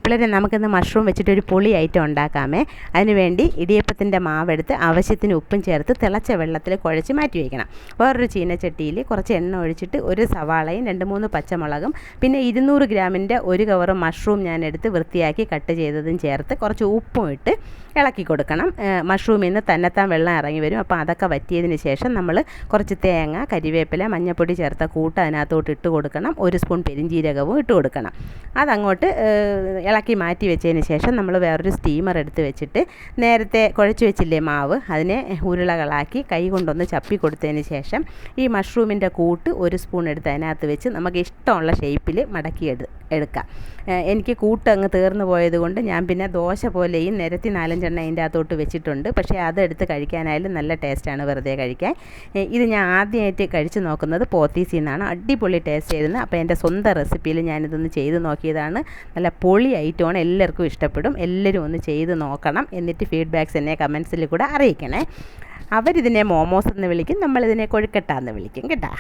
പിള്ളേരെ നമുക്കിന്ന് മഷ്റൂം വെച്ചിട്ടൊരു പൊളി ഐറ്റം ഉണ്ടാക്കാമേ. അതിനുവേണ്ടി ഇടിയപ്പത്തിൻ്റെ മാവെടുത്ത് ആവശ്യത്തിന് ഉപ്പും ചേർത്ത് തിളച്ച വെള്ളത്തിൽ കുഴച്ച് മാറ്റി വയ്ക്കണം. വേറൊരു ചീനച്ചട്ടിയിൽ കുറച്ച് എണ്ണ ഒഴിച്ചിട്ട് ഒരു സവാളയും 2-3 പച്ചമുളകും പിന്നെ 200 ഗ്രാമിൻ്റെ ഒരു കവർ മഷ്റൂം ഞാൻ എടുത്ത് വൃത്തിയാക്കി കട്ട് ചെയ്തതും ചേർത്ത് കുറച്ച് ഉപ്പും ഇട്ട് ഇളക്കി കൊടുക്കണം. മഷ്റൂമിൽ നിന്ന് തന്നെത്താൻ വെള്ളം ഇറങ്ങി വരും. അപ്പോൾ അതൊക്കെ വറ്റിയതിന് ശേഷം നമ്മൾ കുറച്ച് തേങ്ങ, കരിവേപ്പില, മഞ്ഞൾപ്പൊടി ചേർത്ത കൂട്ട് അതിനകത്തോട്ട് ഇട്ട് കൊടുക്കണം. 1 സ്പൂൺ പെരിഞ്ജീരകവും ഇട്ട് കൊടുക്കണം. അതങ്ങോട്ട് ഇളക്കി മാറ്റി വെച്ചതിന് ശേഷം നമ്മൾ വേറൊരു സ്റ്റീമർ എടുത്ത് വെച്ചിട്ട് നേരത്തെ കുഴച്ച് വെച്ചില്ലേ മാവ്, അതിനെ ഉരുളകളാക്കി കൈ കൊണ്ടൊന്ന് ചപ്പി കൊടുത്തതിന് ശേഷം ഈ മഷ്റൂമിൻ്റെ കൂട്ട് 1 സ്പൂൺ എടുത്ത് അതിനകത്ത് വെച്ച് നമുക്ക് ഇഷ്ടമുള്ള ഷേപ്പിൽ മടക്കി എടുക്കാം. എനിക്ക് കൂട്ട് അങ്ങ് തീർന്നു പോയത് കൊണ്ട് ഞാൻ പിന്നെ ദോശ പോലെയും നിരത്തി 4-5 എണ്ണ അതിൻ്റെ അകത്തോട്ട് വെച്ചിട്ടുണ്ട്. പക്ഷേ അതെടുത്ത് കഴിക്കാനായാലും നല്ല ടേസ്റ്റാണ് വെറുതെ കഴിക്കാൻ. ഇത് ഞാൻ ആദ്യമായിട്ട് കഴിച്ച് നോക്കുന്നത് പോത്തീസിൽ നിന്നാണ്. അടിപൊളി ടേസ്റ്റ് ആയിരുന്നു. അപ്പോൾ എൻ്റെ സ്വന്തം റെസിപ്പിയിൽ ഞാനിതൊന്ന് ചെയ്ത് നോക്കിയതാണ്. നല്ല പൊളി ഐറ്റമാണ്, എല്ലാവർക്കും ഇഷ്ടപ്പെടും. എല്ലാവരും ഒന്ന് ചെയ്ത് നോക്കണം. എന്നിട്ട് ഫീഡ്ബാക്ക്സ് എന്നെ കമൻസിൽ കൂടെ അറിയിക്കണേ. അവരിതിനെ മോമോസ് എന്ന് വിളിക്കും, നമ്മളിതിനെ കൊഴുക്കട്ട എന്ന് വിളിക്കും കേട്ടോ.